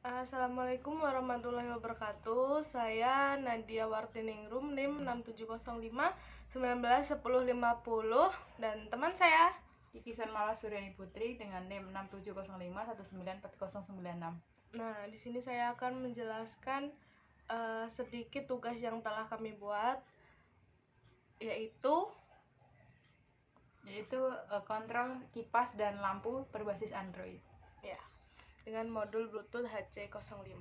Assalamualaikum warahmatullahi wabarakatuh. Saya Nadia Wartiningrum, NIM 6705 191050, dan teman saya Kiki Sanmala Suryani Putri dengan NIM 6705 194096. Nah, di sini saya akan menjelaskan sedikit tugas yang telah kami buat, yaitu kontrol kipas dan lampu berbasis Android. Ya, dengan modul Bluetooth HC05.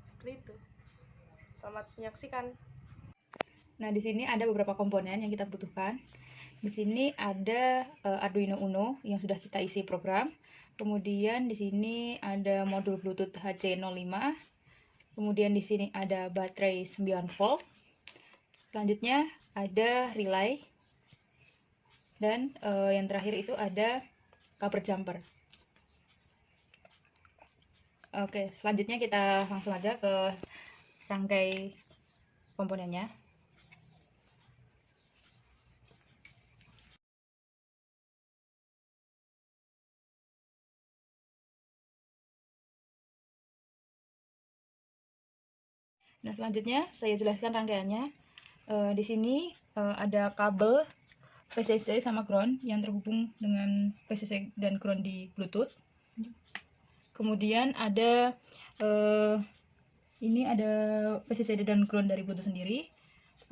Seperti itu. Selamat menyaksikan. Nah, di sini ada beberapa komponen yang kita butuhkan. Di sini ada Arduino Uno yang sudah kita isi program. Kemudian di sini ada modul Bluetooth HC05. Kemudian di sini ada baterai 9 volt. Selanjutnya ada relay. Dan yang terakhir itu ada cover jumper. Oke, selanjutnya kita langsung aja ke rangkai komponennya. Nah, selanjutnya saya jelaskan rangkaiannya. Di sini ada kabel VCC sama ground yang terhubung dengan VCC dan ground di Bluetooth. Kemudian ada ini ada VCC dan ground dari Bluetooth sendiri.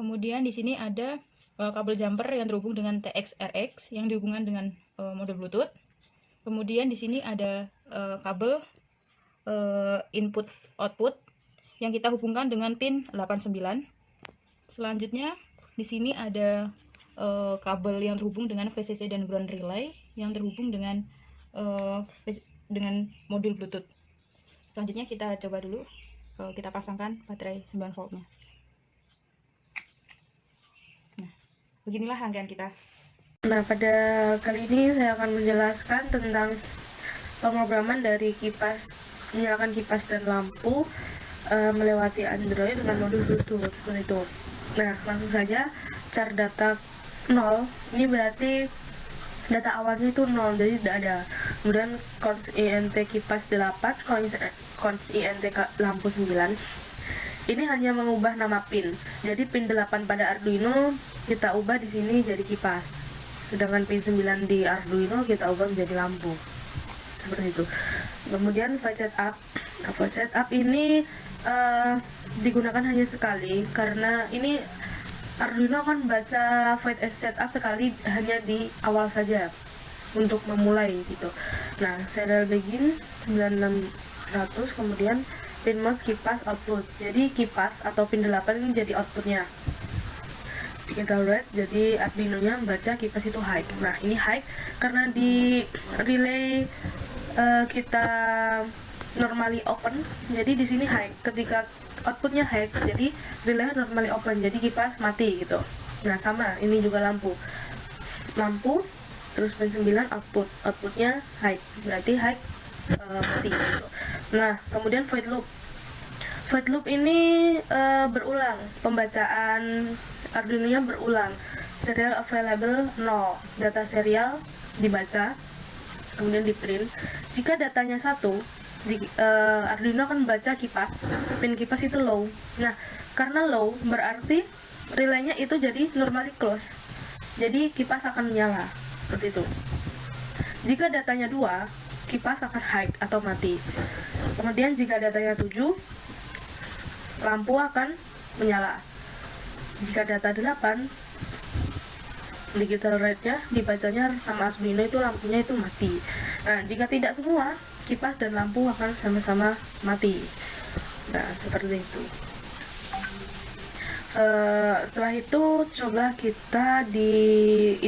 Kemudian di sini ada kabel jumper yang terhubung dengan TX-RX yang dihubungkan dengan modul Bluetooth. Kemudian di sini ada kabel input output yang kita hubungkan dengan pin 89. Selanjutnya di sini ada kabel yang terhubung dengan VCC dan ground relay yang terhubung dengan modul Bluetooth. Selanjutnya kita coba dulu kita pasangkan baterai 9 voltnya. Nah, beginilah rangkaian kita. Nah, pada kali ini saya akan menjelaskan tentang pemrograman dari kipas, menyalakan kipas dan lampu melewati Android dengan modul Bluetooth, seperti itu. Nah, langsung saja. Char data 0, ini berarti data awalnya itu 0, jadi tidak ada. Kemudian cons int kipas 8, cons int lampu 9. Ini hanya mengubah nama pin. Jadi pin 8 pada Arduino kita ubah di sini jadi kipas. Sedangkan pin 9 di Arduino kita ubah menjadi lampu. Seperti itu. Kemudian file setup. Nah, file setup ini digunakan hanya sekali karena ini Arduino akan baca void setup sekali, hanya di awal saja untuk memulai gitu. Nah, serial begin 9600, kemudian pin mode kipas output. Jadi kipas atau pin 8 ini jadi outputnya. Kita lihat, jadi Arduino nya membaca kipas itu high. Nah, ini high karena di relay kita normally open, jadi di sini high. Ketika outputnya high, jadi relay normally open, jadi kipas mati gitu. Nah, sama ini juga lampu terus pin 9 outputnya high, berarti high mati gitu. Nah, kemudian void loop ini berulang, pembacaan Arduino nya berulang. Serial available 0, data serial dibaca kemudian di print. Jika datanya 1, Arduino akan membaca kipas, pin kipas itu low. Nah, karena low berarti relaynya itu jadi normally close, jadi kipas akan menyala, seperti itu. Jika datanya 2, kipas akan high atau mati. Kemudian jika datanya 7, lampu akan menyala. Jika data 8, digital rate-nya dibacanya sama Arduino itu lampunya itu mati. Nah, jika tidak semua, kipas dan lampu akan sama-sama mati. Nah, seperti itu. Setelah itu coba kita di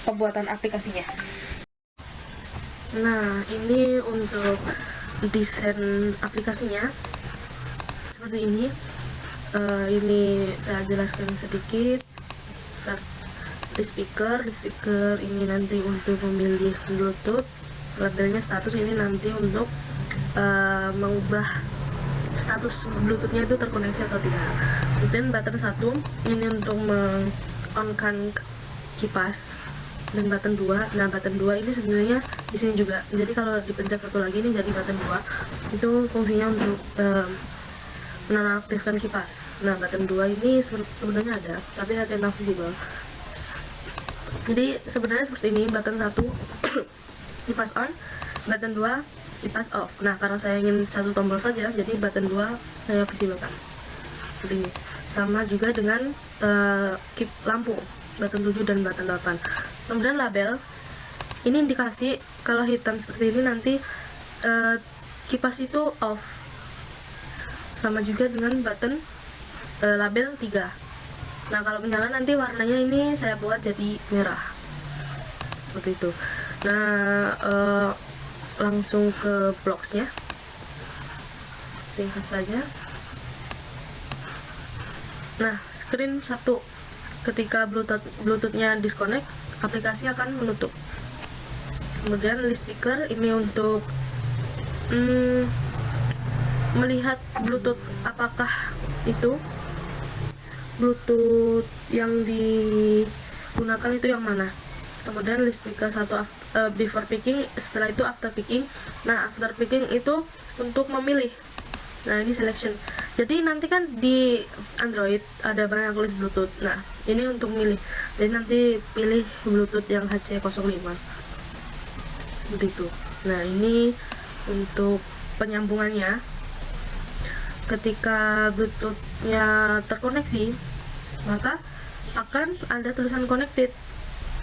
pembuatan aplikasinya. Nah, ini untuk desain aplikasinya seperti ini. Ini saya jelaskan sedikit. Di speaker ini nanti untuk memilih Bluetooth, labelnya status ini nanti untuk mengubah status Bluetoothnya itu terkoneksi atau tidak. Kemudian button 1 ini untuk meng-on-kan kipas. dan button 2. Nah, button 2 ini sebenarnya di sini juga. Jadi kalau dipencet satu lagi ini jadi button 2. Itu fungsinya untuk menonaktifkan kipas. Nah, button 2 ini sebenarnya ada, tapi hanya not visible. Jadi sebenarnya seperti ini, button 1 kipas on, button 2 kipas off. Nah, karena saya ingin satu tombol saja, jadi button 2 saya visible-kan. Seperti ini. Sama juga dengan lampu button 7 dan button 8. Kemudian label ini indikasi kalau hitam seperti ini nanti kipas itu off. Sama juga dengan button label 3. Nah, kalau menyala nanti warnanya ini saya buat jadi merah seperti itu. Nah, langsung ke blocksnya, singkat saja. Nah, screen 1, ketika bluetoothnya disconnect, aplikasi akan menutup. Kemudian list speaker ini untuk melihat bluetooth, apakah itu bluetooth yang digunakan itu yang mana. Kemudian list speaker 1 before picking, setelah itu after picking. Nah, after picking itu untuk memilih. Nah, ini selection. Jadi nanti kan di Android ada banyak list Bluetooth. Nah, ini untuk milih. Jadi nanti pilih Bluetooth yang HC05 seperti itu. Nah, ini untuk penyambungannya. Ketika Bluetoothnya terkoneksi, maka akan ada tulisan connected.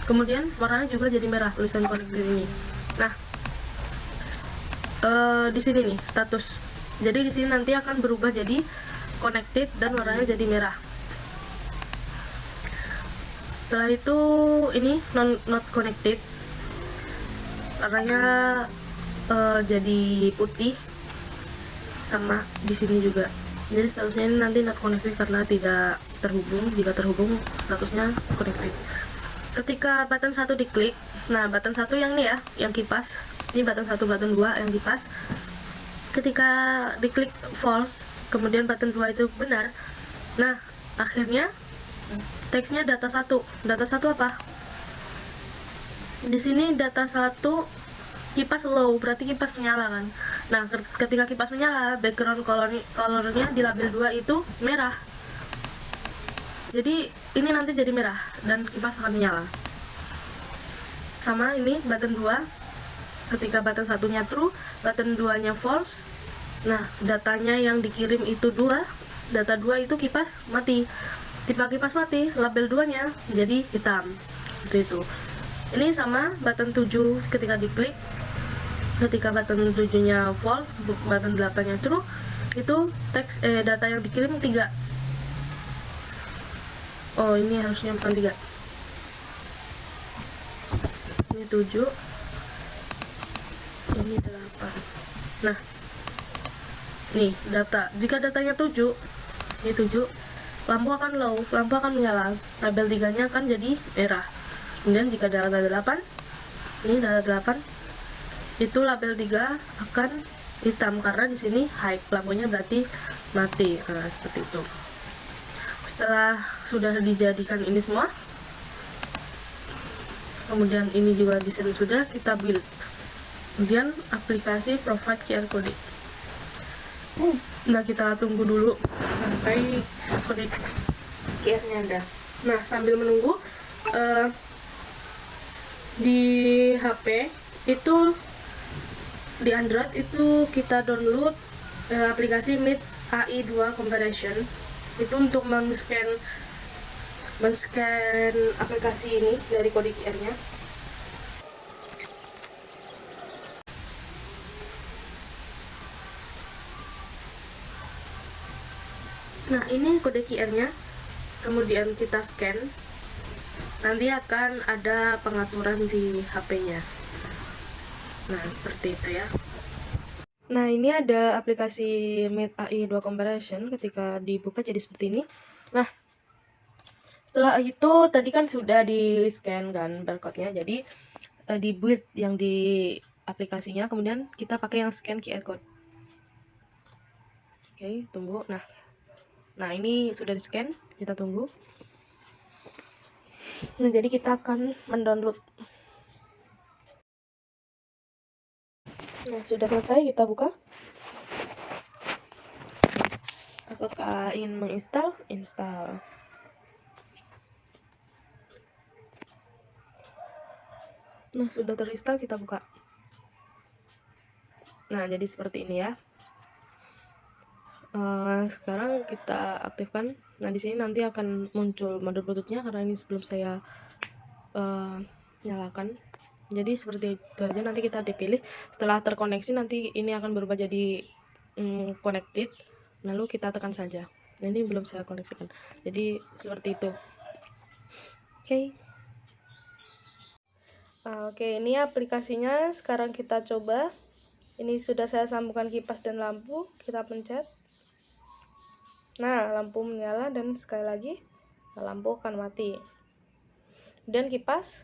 Kemudian warnanya juga jadi merah tulisan connected ini. Nah, di sini nih status. Jadi di sini nanti akan berubah jadi connected dan warnanya jadi merah. Setelah itu ini not connected, warnanya jadi putih. Sama di sini juga. Jadi statusnya ini nanti not connected karena tidak terhubung. Jika terhubung statusnya connected. Ketika button 1 diklik, nah button 1 yang ini ya, yang kipas. Ini button 1, button 2 yang kipas. Ketika diklik false, kemudian button 2 itu benar. Nah, akhirnya teksnya data 1. Data 1 apa? Di sini data 1 kipas low, berarti kipas menyala kan. Nah, ketika kipas menyala, background colornya di label 2 itu merah. Jadi ini nanti jadi merah dan kipas akan menyala. Sama ini button 2. Ketika button 1-nya true, button 2-nya false. Nah, datanya yang dikirim itu 2, data 2 itu kipas mati. Tipe kipas mati, label 2-nya jadi hitam. Seperti itu. Ini sama button 7 ketika diklik. Ketika button 7-nya false, button 8-nya true, itu teks data yang dikirim 3. Oh, ini harusnya bukan 3. Ini 7. Ini 8. Nah, nih data. Jika datanya 7, ini 7, lampu akan low, lampu akan menyala. Label 3-nya akan jadi merah. Kemudian jika data 8, ini data 8, itu label 3 akan hitam karena di sini high, lampunya berarti mati. Nah, seperti itu. Setelah sudah dijadikan ini semua, kemudian ini juga desain sudah, kita build. Kemudian aplikasi provide QR code. Nah, kita tunggu dulu sampai kode QR-nya ada. Nah, sambil menunggu di HP itu, di Android itu kita download aplikasi Meet AI2 Comparison. Itu untuk men-scan aplikasi ini dari kode QR-nya. Nah, ini kode QR-nya. Kemudian kita scan. Nanti akan ada pengaturan di HP-nya. Nah, seperti itu ya. Nah, ini ada aplikasi Meet AI2 Comparison. Ketika dibuka jadi seperti ini. Nah, setelah itu tadi kan sudah di scan kan barcode-nya. Jadi di build yang di aplikasinya, kemudian kita pakai yang scan QR code. Oke, tunggu. Nah, ini sudah di scan. Kita tunggu. Nah, jadi kita akan mendownload. Nah, sudah selesai, kita buka. Apakah ingin menginstal? Install. Nah, sudah terinstall, kita buka. Nah, jadi seperti ini ya. Sekarang kita aktifkan. Nah, di sini nanti akan muncul mode Bluetooth-nya karena ini sebelum saya nyalakan. Jadi seperti itu aja, nanti kita dipilih. Setelah terkoneksi nanti ini akan berubah jadi connected. Lalu kita tekan saja. Nah, ini belum saya koneksikan. Jadi seperti itu. Oke, ini aplikasinya. Sekarang kita coba. Ini sudah saya sambungkan kipas dan lampu. Kita pencet. Nah, lampu menyala dan sekali lagi lampu akan mati. Dan kipas.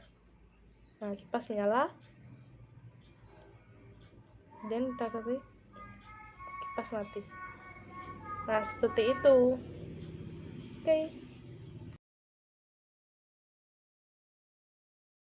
Nah, kipas menyala. Dan kita klik kipas mati. Nah, seperti itu.